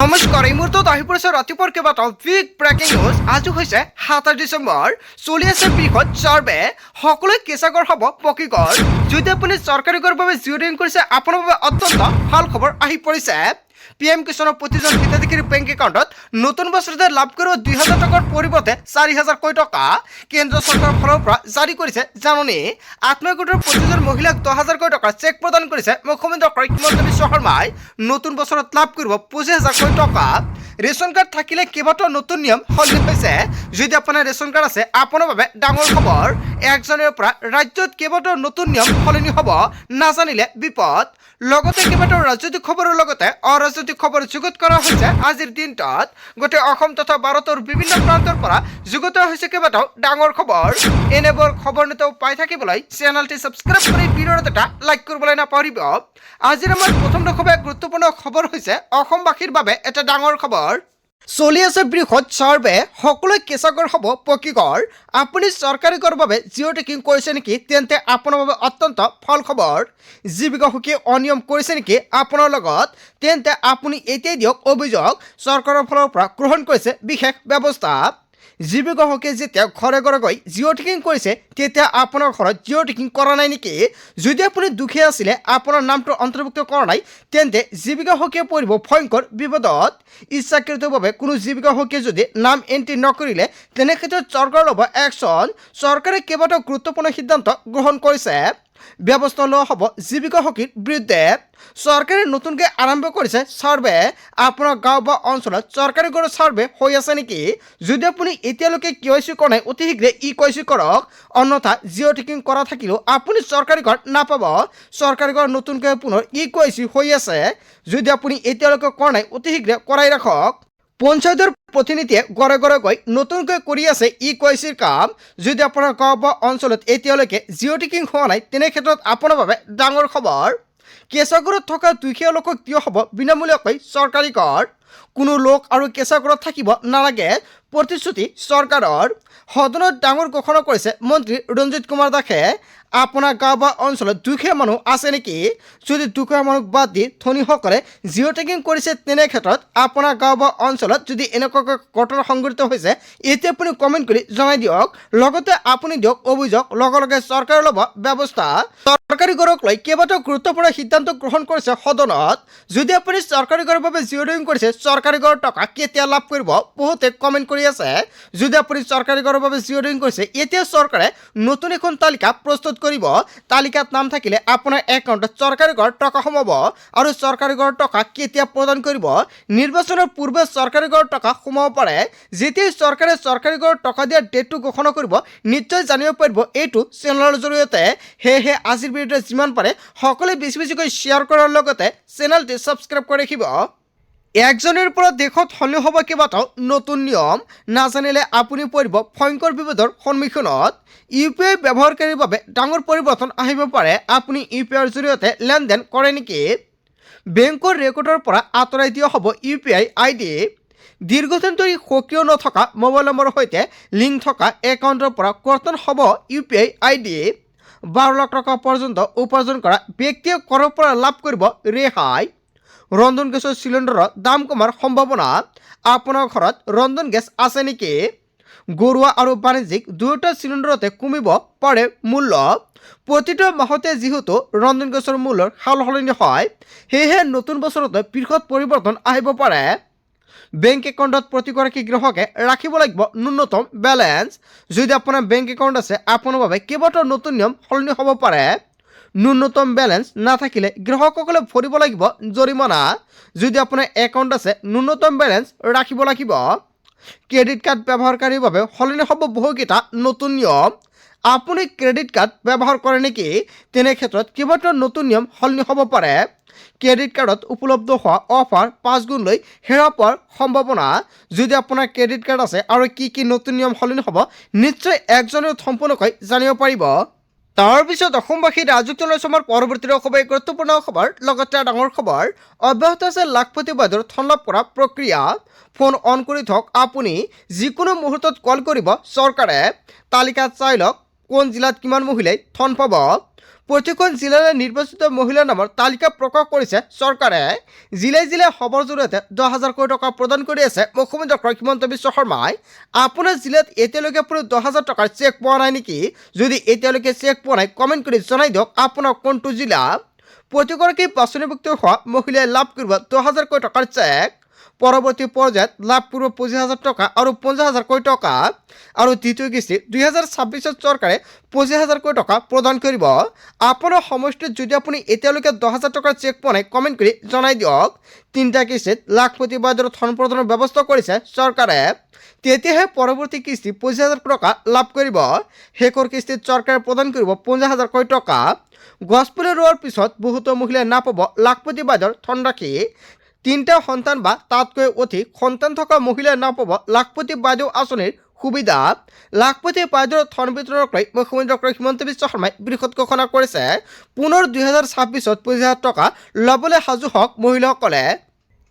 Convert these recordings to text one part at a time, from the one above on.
নমস্কাৰ, এই মুহূৰ্তত আহি পৰিছে ৰাতিপুৱাৰ কেইবাটাও বিগ ব্ৰেকিং নিউজ। আজি হৈছে ৭ ডিচেম্বৰ। চলি আছে বৃহৎ চাৰ্ভে, সকলোৱে কেঁচাগড় হ'ব পকীগড়। যদি আপুনি চৰকাৰী গড়ৰ বাবে জিঅ' কৰিছে, আপোনাৰ বাবে অত্যন্ত ভাল খবৰ আহি পৰিছে। PM কিষাণৰ প্ৰতিজন হিতাধিকাৰীৰ বেংক একাউণ্টত নতুন বছৰতে লাভ কৰিব ২০০০ টকাৰ পৰিৱৰ্তে ৪০০০ টকা। কেন্দ্ৰ চৰকাৰৰ ফালৰ পৰা জাৰি কৰিছে জাননী। আত্মীয় গোটৰ প্ৰতিজন মহিলাক ১০০০০ টকাৰ চেক প্ৰদান কৰিছে মুখ্যমন্ত্ৰী হিমন্ত বিশ্ব শৰ্মাই। নতুন বছৰত লাভ কৰিব ২৫০০০ টকা। ৰেচন কাৰ্ড থাকিলে কেইবাটাও নতুন নিয়ম সলনি হৈছে। যদি আপোনাৰ ৰেচন কাৰ্ড আছে, আপোনাৰ বাবে ডাঙৰ খবৰ। ১ জানুৱাৰীৰ পৰা ৰাজ্যত কেইবাটাও নতুন নিয়ম সলনি হ'ব, নাজানিলে বিপদ। লগতে কেইবাটাও ৰাজনৈতিক খবৰৰ লগতে অৰাজনৈতিক খবৰ যুগুত কৰা হৈছে আজিৰ দিনটোত। গোটেই অসম তথা ভাৰতৰ বিভিন্ন প্ৰান্তৰ পৰা যুগুত হৈছে কেইবাটাও ডাঙৰ খবৰ। এনেবোৰ খবৰ নিতৌ পাই থাকিবলৈ চেনেলটি ছাবস্ক্ৰাইব কৰি ভিডিঅ'ত এটা লাইক কৰিবলৈ নাপাহৰিব। আজিৰ আমাৰ প্ৰথম খুবেই গুৰুত্বপূৰ্ণ খবৰ হৈছে অসমবাসীৰ বাবে এটা ডাঙৰ খবৰ। চলি আছে বৃহৎ চাৰ্ভে, সকলোৱে কেঁচাগড় হ'ব পকীগড়। আপুনি চৰকাৰী গড়ৰ বাবে জিঅ' টেকিং কৰিছে নেকি? তেন্তে আপোনাৰ বাবে অত্যন্ত ভাল খবৰ। জীৱিকাসখীয়ে অনিয়ম কৰিছে নেকি আপোনাৰ লগত? তেন্তে আপুনি এতিয়াই দিয়ক অভিযোগ। চৰকাৰৰ ফালৰ পৰা গ্ৰহণ কৰিছে বিশেষ ব্যৱস্থা। জীৱিকাসখীয়ে যেতিয়া ঘৰে ঘৰে গৈ জিঅ' টেকিং কৰিছে, তেতিয়া আপোনাৰ ঘৰত জিঅ' টেকিং কৰা নাই নেকি? যদি আপুনি দুখীয়া আছিলে, আপোনাৰ নামটো অন্তৰ্ভুক্ত কৰা নাই, তেন্তে জীৱিকাসখীয়ে পৰিব ভয়ংকৰ বিপদত। ইচ্ছাকৃতভাৱে কোনো জীৱিকাসখীয়ে যদি নাম এণ্ট্ৰি নকৰিলে, তেনে ক্ষেত্ৰত চৰকাৰ ল'ব একশ্যন। চৰকাৰে কেইবাটাও গুৰুত্বপূৰ্ণ সিদ্ধান্ত গ্ৰহণ কৰিছে। ব্যৱস্থা লোৱা হ'ব জীৱিকাসখীৰ বিৰুদ্ধে। চৰকাৰে নতুনকৈ আৰম্ভ কৰিছে চাৰ্ভে। আপোনাৰ গাঁও বা অঞ্চলত চৰকাৰী গড়ৰ চাৰ্ভে হৈ আছে নেকি? যদি আপুনি এতিয়ালৈকে KYC কৰা নাই, অতি শীঘ্ৰে KYC কৰক। অন্যথা জিঅ' টেকিং কৰা থাকিলেও আপুনি চৰকাৰী গড় নাপাব। চৰকাৰী গড় নতুনকৈ পুনৰ KYC হৈ আছে। যদি আপুনি এতিয়ালৈকে কৰা নাই, অতি শীঘ্ৰে কৰাই ৰাখক। পঞ্চায়তৰ প্ৰতিনিধিয়ে ঘৰে ঘৰে গৈ নতুনকৈ কৰি আছে KYCৰ কাম। যদি আপোনাৰ গাঁও বা অঞ্চলত এতিয়ালৈকে জিঅ' টেকিং হোৱা নাই, তেনে ক্ষেত্ৰত আপোনাৰ বাবে ডাঙৰ খবৰ। কেঁচাগড়ত থকা দুখীয়া লোকক দিয়া হ'ব বিনামূলীয়াকৈ চৰকাৰী গড়। কোনো লোক আৰু কেঁচাগড়ত থাকিব নালাগে, প্ৰতিশ্ৰুতি চৰকাৰৰ। সদনত ডাঙৰ ঘোষণা কৰিছে মন্ত্ৰী ৰঞ্জিত কুমাৰ দাসে। আপোনাৰ গাঁও বা অঞ্চলত দুখীয়া মানুহ আছে নেকি? যদি দুখীয়া মানুহক বাদ দি ধনীসকলে জিঅ' টেকিং কৰিছে, তেনে ক্ষেত্ৰত আপোনাৰ গাঁও বা অঞ্চলত যদি এনেকুৱাকৈ ঘটনা সংঘটিত হৈছে, এতিয়া আপুনি কমেণ্ট কৰি জনাই দিয়ক। লগতে আপুনি দিয়ক অভিযোগ, লগে লগে চৰকাৰে ল'ব ব্যৱস্থা। চৰকাৰী গড়ক লৈ কেইবাটাও গুৰুত্বপূৰ্ণ সিদ্ধান্ত গ্ৰহণ কৰিছে সদনত। যদি আপুনি চৰকাৰী গড়ৰ বাবে জিঅ' টেকিং কৰিছে, চৰকাৰী গড়ৰ টকা কেতিয়া লাভ কৰিব? বহুতে কমেণ্ট কৰি আছে। যদি আপুনি চৰকাৰী গড়ৰ বাবে জিঅ' টেকিং কৰিছে, এতিয়া চৰকাৰে নতুন এখন তালিকা প্ৰস্তুত কৰিব। তালিকাত নাম থাকিলে আপোনাৰ একাউণ্টত চৰকাৰী গড় টকা সোমাব। আৰু চৰকাৰী গড়ৰ টকা কেতিয়া প্ৰদান কৰিব? নিৰ্বাচনৰ পূৰ্বে চৰকাৰী গড়ৰ টকা সোমাব পাৰে। যেতিয়াই চৰকাৰে চৰকাৰী গড়ৰ টকা দিয়াৰ ডেটটো ঘোষণা কৰিব, নিশ্চয় জানিব পাৰিব এইটো চেনেলৰ জৰিয়তে। সেয়েহে আজিৰ ভিডিঅ'টো যিমান পাৰে সকলোৱে বেছি বেছিকৈ শ্বেয়াৰ কৰাৰ লগতে চেনেলটি ছাবস্ক্ৰাইব কৰি ৰাখিব। ১ জানুৱাৰীৰ পৰা দেশত সলনি হ'ব কেইবাটাও নতুন নিয়ম, নাজানিলে আপুনি পৰিব ভয়ংকৰ বিপদৰ সন্মুখীনত। UPI ব্যৱহাৰকাৰীৰ বাবে ডাঙৰ পৰিৱৰ্তন আহিব পাৰে। আপুনি UPIৰ জৰিয়তে লেনদেন কৰে নেকি? বেংকৰ ৰেকৰ্ডৰ পৰা আঁতৰাই দিয়া হ'ব UPI ID। দীৰ্ঘদিন ধৰি সক্ৰিয় নথকা মোবাইল নম্বৰৰ সৈতে লিংক থকা একাউণ্টৰ পৰা কৰ্তন হ'ব UPI ID। ১২ লাখ টকা পৰ্যন্ত উপাৰ্জন কৰা ব্যক্তিয়ে কৰৰ পৰা লাভ কৰিব ৰেহাই। ৰন্ধন গেছৰ চিলিণ্ডাৰৰ দাম কমাৰ সম্ভাৱনা। আপোনাৰ ঘৰত ৰন্ধন গেছ আছে নেকি? ঘৰুৱা আৰু বাণিজ্যিক দুয়োটা চিলিণ্ডাৰতে কমিব পাৰে মূল্য। প্ৰতিটো মাহতে যিহেতু ৰন্ধন গেছৰ মূল্যৰ সাল সলনি হয়, সেয়েহে নতুন বছৰতে বৃহৎ পৰিৱৰ্তন আহিব পাৰে। বেংক একাউণ্টত প্ৰতিগৰাকী গ্ৰাহকে ৰাখিব লাগিব ন্যূনতম বেলেঞ্চ। যদি আপোনাৰ বেংক একাউণ্ট আছে, আপোনাৰ বাবে কেইবাটাও নতুন নিয়ম সলনি হ'ব পাৰে। ন্যূনতম বেলেঞ্চ নাথাকিলে গ্ৰাহকসকলে ভৰিব লাগিব জৰিমনা। যদি আপোনাৰ একাউণ্ট আছে, ন্যূনতম বেলেঞ্চ ৰাখিব লাগিব। ক্ৰেডিট কাৰ্ড ব্যৱহাৰকাৰীৰ বাবে সলনি হ'ব বহুকেইটা নতুন নিয়ম। আপুনি ক্ৰেডিট কাৰ্ড ব্যৱহাৰ কৰে নেকি? তেনে ক্ষেত্ৰত কেইবাটাও নতুন নিয়ম সলনি হ'ব পাৰে। ক্ৰেডিট কাৰ্ডত উপলব্ধ হোৱা অফাৰ ৫ গুণলৈ হেৰাই পোৱাৰ সম্ভাৱনা। যদি আপোনাৰ ক্ৰেডিট কাৰ্ড আছে আৰু কি কি নতুন নিয়ম সলনি হ'ব, নিশ্চয় ১ জানুৱাৰীত সম্পূৰ্ণকৈ জানিব পাৰিব। তাৰপিছত অসমবাসী ৰাজুক চমৰ পৰৱৰ্তী খুবেই গুৰুত্বপূৰ্ণ খবৰ, লগতে ডাঙৰ খবৰ। অব্যাহত আছে লাখপতি বাইদেউৰ ধন লাভ কৰা প্ৰক্ৰিয়া। ফোন অন কৰি থওক, আপুনি যিকোনো মুহূৰ্তত কল কৰিব চৰকাৰে। তালিকাত চাই লওক কোন জিলাত কিমান মহিলাই ধন পাব। প্ৰতিখন জিলাৰে নিৰ্বাচিত মহিলাৰ নামৰ তালিকা প্ৰকাশ কৰিছে চৰকাৰে। জিলাই জিলাই খবৰ জৰিয়তে 10,000 কোটি টকা প্ৰদান কৰি আছে মুখ্যমন্ত্ৰী ডক্টৰ হিমন্ত বিশ্ব শৰ্মাই। আপোনাৰ জিলাত এতিয়ালৈকে পুৰা 10,000 টকাৰ চেক পোৱা নাই নেকি? যদি এতিয়ালৈকে চেক পোৱা নাই কমেণ্ট কৰি জনাই দিয়ক আপোনাৰ কোনটো জিলা। প্ৰতিগৰাকী বাছনিভুক্ত হোৱা মহিলাই লাভ কৰিব 10,000 কোটি টকাৰ চেক। পৰৱৰ্তী পৰ্যায়ত লাভ কৰিব 25,000 টকা আৰু 50,000 কোটি টকা। আৰু দ্বিতীয় কিস্তি 2026 চৰকাৰে 25,000 কোটি টকা প্ৰদান কৰিব। আপোনাৰ সমষ্টিত যদি আপুনি এতিয়ালৈকে 10,000 টকাৰ চেক পোৱা নাই কমেণ্ট কৰি জনাই দিয়ক। 3টা কিস্তিত লাখপতি বাইদেউৰ ধন প্ৰদানৰ ব্যৱস্থা কৰিছে চৰকাৰে। তেতিয়াহে পৰৱৰ্তী কিস্তি 25,000 টকা লাভ কৰিব। শেষৰ কিস্তিত চৰকাৰে প্ৰদান কৰিব 50,000 কোটি টকা। গছপুলি ৰোৱাৰ পিছত বহুতো মহিলাই নাপাব লাখপতি বাইদেউৰ ধনৰাশি। 3টা সন্তান বা তাতকৈ অধিক সন্তান থকা মহিলাই নাপাব লাখপতি বাইদেউ আঁচনিৰ সুবিধা। লাখপতি বাইদেউৰ ধন বিতৰণক লৈ মুখ্যমন্ত্ৰী ডক্টৰ হিমন্ত বিশ্ব শৰ্মাই বৃহৎ ঘোষণা কৰিছে। পুনৰ 2026ত 25,000 টকা ল'বলৈ সাজু হওক মহিলাসকলে।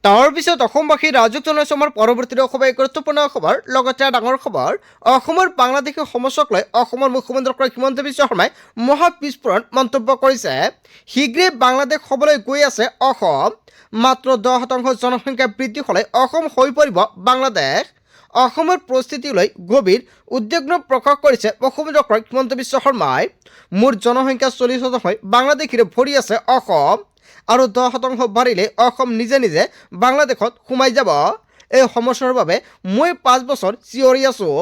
তাৰ পিছত অসমবাসী ৰাজুক জনাইছে আমাৰ পৰৱৰ্তী অসমৰ গুৰুত্বপূৰ্ণ খবৰ। লগতে ডাঙৰ খবৰ, অসমৰ বাংলাদেশী সমস্যাক লৈ অসমৰ মুখ্যমন্ত্ৰী ডক্টৰ হিমন্ত বিশ্ব শৰ্মাই মহা বিস্ফোৰণ মন্তব্য কৰিছে। শীঘ্ৰেই বাংলাদেশ হ'বলৈ গৈ আছে অসম। মাত্ৰ 10% জনসংখ্যা বৃদ্ধি হ'লে অসম হৈ পৰিব বাংলাদেশ। অসমৰ পৰিস্থিতি লৈ গভীৰ উদ্বেগ প্ৰকাশ কৰিছে মুখ্যমন্ত্ৰী ডক্টৰ হিমন্ত বিশ্ব শৰ্মাই। মুঠ জনসংখ্যা 40% হৈ বাংলাদেশীৰে ভৰি আছে অসম। আৰু 10% বাঢ়িলে অসম নিজে নিজে বাংলাদেশত সোমাই যাব। এই সমস্যাৰ বাবে মই 5 বছৰ চিঞৰি আছোঁ।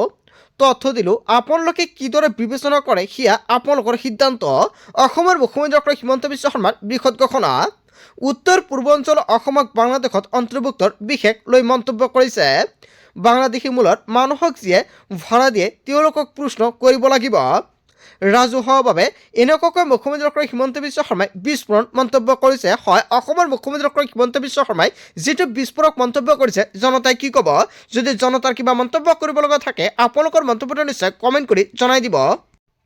তথ্য দিলোঁ, আপোনালোকে কিদৰে বিবেচনা কৰে সেয়া আপোনালোকৰ সিদ্ধান্ত। অসমৰ মুখ্যমন্ত্ৰী ডক্টৰ হিমন্ত বিশ্ব শৰ্মাৰ বৃহৎ ঘোষণা। উত্তৰ পূৰ্বাঞ্চল অসমক বাংলাদেশত অন্তৰ্ভুক্তৰ বিশেষ লৈ মন্তব্য কৰিছে। বাংলাদেশী মূলৰ মানুহক যিয়ে ভাড়া দিয়ে তেওঁলোকক প্ৰশ্ন কৰিব লাগিব। ৰাজহুৱাভাৱে এনেকুৱাকৈ মুখ্যমন্ত্ৰী ডক্টৰ হিমন্ত বিশ্ব শৰ্মাই বিস্ফোৰণ মন্তব্য কৰিছে। হয়, অসমৰ মুখ্যমন্ত্ৰী ডক্টৰ হিমন্ত বিশ্ব শৰ্মাই যিটো বিস্ফোৰক মন্তব্য কৰিছে, জনতাই কি ক'ব? যদি জনতাৰ কিবা মন্তব্য কৰিব লগা থাকে আপোনালোকৰ মন্তব্যটো নিশ্চয় কমেণ্ট কৰি জনাই দিব।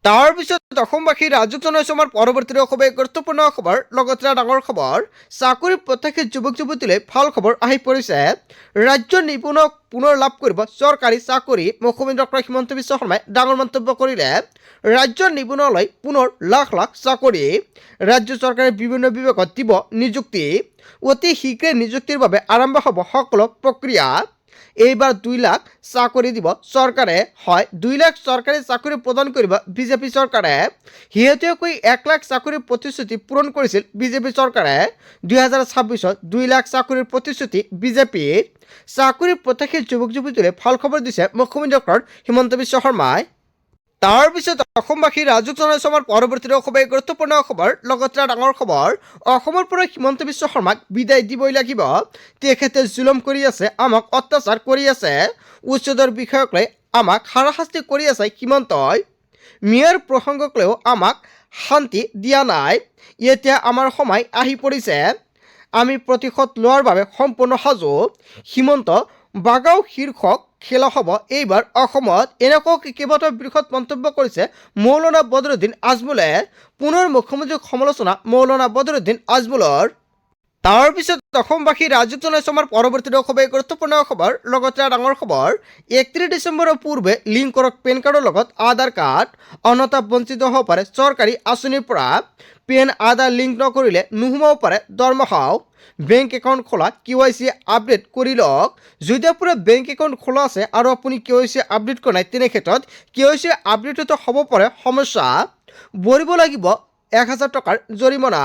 তাৰপিছত অসমবাসী ৰাজুক জনাইছে আমাৰ পৰৱৰ্তী অসমৰ গুৰুত্বপূৰ্ণ খবৰ। লগতে ডাঙৰ খবৰ, চাকৰি প্ৰত্যাশী যুৱক যুৱতীলৈ ভাল খবৰ আহি পৰিছে। ৰাজ্যৰ নিবনুৱাক পুনৰ লাভ কৰিব চৰকাৰী চাকৰি। মুখ্যমন্ত্ৰী ডক্টৰ হিমন্ত বিশ্ব শৰ্মাই ডাঙৰ মন্তব্য কৰিলে। ৰাজ্যৰ নিবনুৱালৈ পুনৰ লাখ লাখ চাকৰি। ৰাজ্য চৰকাৰে বিভিন্ন বিভাগত দিব নিযুক্তি। অতি শীঘ্ৰে নিযুক্তিৰ বাবে আৰম্ভ হ'ব সকলো প্ৰক্ৰিয়া। এইবাৰ 2 লাখ চাকৰি দিব চৰকাৰে। হয়, 2 লাখ চৰকাৰী চাকৰি প্ৰদান কৰিব বিজেপি চৰকাৰে। শেহতীয়াকৈ 1 লাখ চাকৰিৰ প্ৰতিশ্ৰুতি পূৰণ কৰিছিল বিজেপি চৰকাৰে। 2026ত 2 লাখ চাকৰিৰ প্ৰতিশ্ৰুতি বিজেপিৰ। চাকৰি প্ৰত্যাশী যুৱক যুৱতীলৈ ভাল খবৰ দিছে মুখ্যমন্ত্ৰী ডক্টৰ হিমন্ত বিশ্ব শৰ্মাই। তাৰপিছত অসমবাসী ৰাজুক জনাইছে আমাৰ পৰৱৰ্তী অসমৰ গুৰুত্বপূৰ্ণ খবৰ। লগতে ডাঙৰ খবৰ, অসমৰ পৰা হিমন্ত বিশ্ব শৰ্মাক বিদায় দিবই লাগিব। তেখেতে জুলুম কৰি আছে, আমাক অত্যাচাৰ কৰি আছে। উচ্ছেদৰ বিষয়ক লৈ আমাক হাৰাশাস্তি কৰি আছে হিমন্তই। মেয়ৰ প্ৰসংগক লৈও আমাক শান্তি দিয়া নাই। এতিয়া আমাৰ সময় আহি পৰিছে। আমি প্ৰতিশোধ লোৱাৰ বাবে সম্পূৰ্ণ সাজু। হিমন্ত বাগাও শীৰ্ষক খেলা হ'ব এইবাৰ অসমত। এনেকুৱা কেইবাটাও বৃহৎ মন্তব্য কৰিছে মৌলানা বদৰুদ্দিন আজমলে। পুনৰ মুখ্যমন্ত্ৰীক সমালোচনা মৌলানা বদৰুদ্দিন আজমলৰ। তাৰপিছত অসমবাসী ৰাজুক জনাইছে আমাৰ পৰৱৰ্তী অসমৰ গুৰুত্বপূৰ্ণ খবৰ। লগতে ডাঙৰ খবৰ, 31 ডিচেম্বৰৰ পূৰ্বে লিংক কৰক পেন কাৰ্ডৰ লগত আধাৰ কাৰ্ড। অন্যথা বঞ্চিত হ'ব পাৰে চৰকাৰী আঁচনিৰ পৰা। পেন আধাৰ লিংক নকৰিলে নোসোমাব পাৰে দৰমহাও। বেংক একাউণ্ট খোলা KYC আপডেট কৰি লওক। যদি আপোনাৰ বেংক একাউণ্ট খোলা আছে আৰু আপুনি KYC আপডেট কৰা নাই তেনে ক্ষেত্ৰত KYC আপডেটতো হ'ব পাৰে সমস্যা। ভৰিব লাগিব 1,000 টকাৰ জৰিমনা।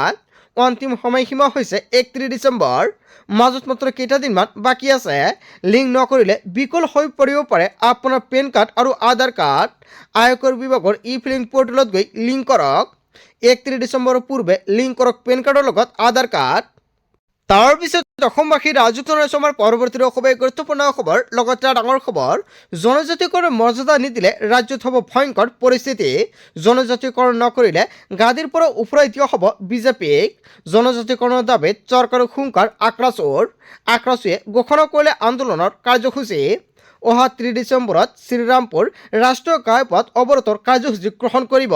অন্তিম সময়সীমা হৈছে 31 ডিচেম্বৰ। মাজত মাত্ৰ কেইটাদিনমান বাকী আছে। লিংক নকৰিলে বিকল হৈ পৰিব পাৰে আপোনাৰ পেন কাৰ্ড আৰু আধাৰ কাৰ্ড। আয়কৰ বিভাগৰ ই-ফিলিং পৰ্টেলত গৈ লিংক কৰক। 31 ডিচেম্বৰৰ পূৰ্বে লিংক কৰক পেন কাৰ্ডৰ লগত আধাৰ কাৰ্ড। তাৰপিছত অসমবাসী ৰাজুক জনাইছে আমাৰ পৰৱৰ্তী অসমৰ গুৰুত্বপূৰ্ণ খবৰ। লগতে ডাঙৰ খবৰ, জনজাতিকৰণৰ মৰ্যাদা নিদিলে ৰাজ্যত হ'ব ভয়ংকৰ পৰিস্থিতি। জনজাতিকৰণ নকৰিলে গাদীৰ পৰা উফৰাই দিয়া হ'ব বিজেপিক। জনজাতিকৰণৰ দাবীত চৰকাৰৰ হুংকাৰ আক্ৰাচুৱে ঘোষণা কৰিলে আন্দোলনৰ কাৰ্যসূচী। অহা 3 ডিচেম্বৰত শ্ৰীৰামপুৰ ৰাষ্ট্ৰীয় ঘাইপথ অৱৰোধৰ কাৰ্যসূচী গ্ৰহণ কৰিব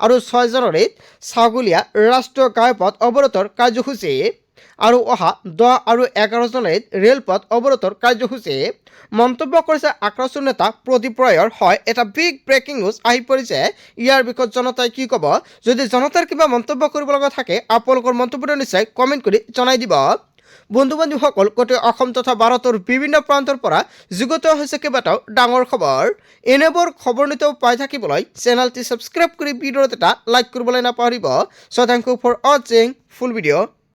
আৰু 6 জানুৱাৰীত ছাগলীয়া ৰাষ্ট্ৰীয় ঘাইপথ অৱৰোধৰ কাৰ্যসূচী। আৰু অহা 10 আৰু 11 জুলাইত ৰেলপথ অৱৰোধৰ কাৰ্যসূচী মন্তব্য কৰিছে আক্ৰমণ নেতা প্ৰদীপ ৰয়ৰ। হয়, এটা বিগ ব্ৰেকিং নিউজ আহি পৰিছে। ইয়াৰ বিষয়ত জনতাই কি ক'ব? যদি জনতাৰ কিবা মন্তব্য কৰিব লগা থাকে আপোনালোকৰ মন্তব্যটো নিশ্চয় কমেণ্ট কৰি জনাই দিব। বন্ধু বান্ধৱীসকল, গোটেই অসম তথা ভাৰতৰ বিভিন্ন প্ৰান্তৰ পৰা যুগুত হৈছে কেইবাটাও ডাঙৰ খবৰ। এনেবোৰ খবৰ নিতৌ পাই থাকিবলৈ চেনেলটি ছাবস্ক্ৰাইব কৰি ভিডিঅ'ত এটা লাইক কৰিবলৈ নাপাহৰিব। So thank you for watching full video.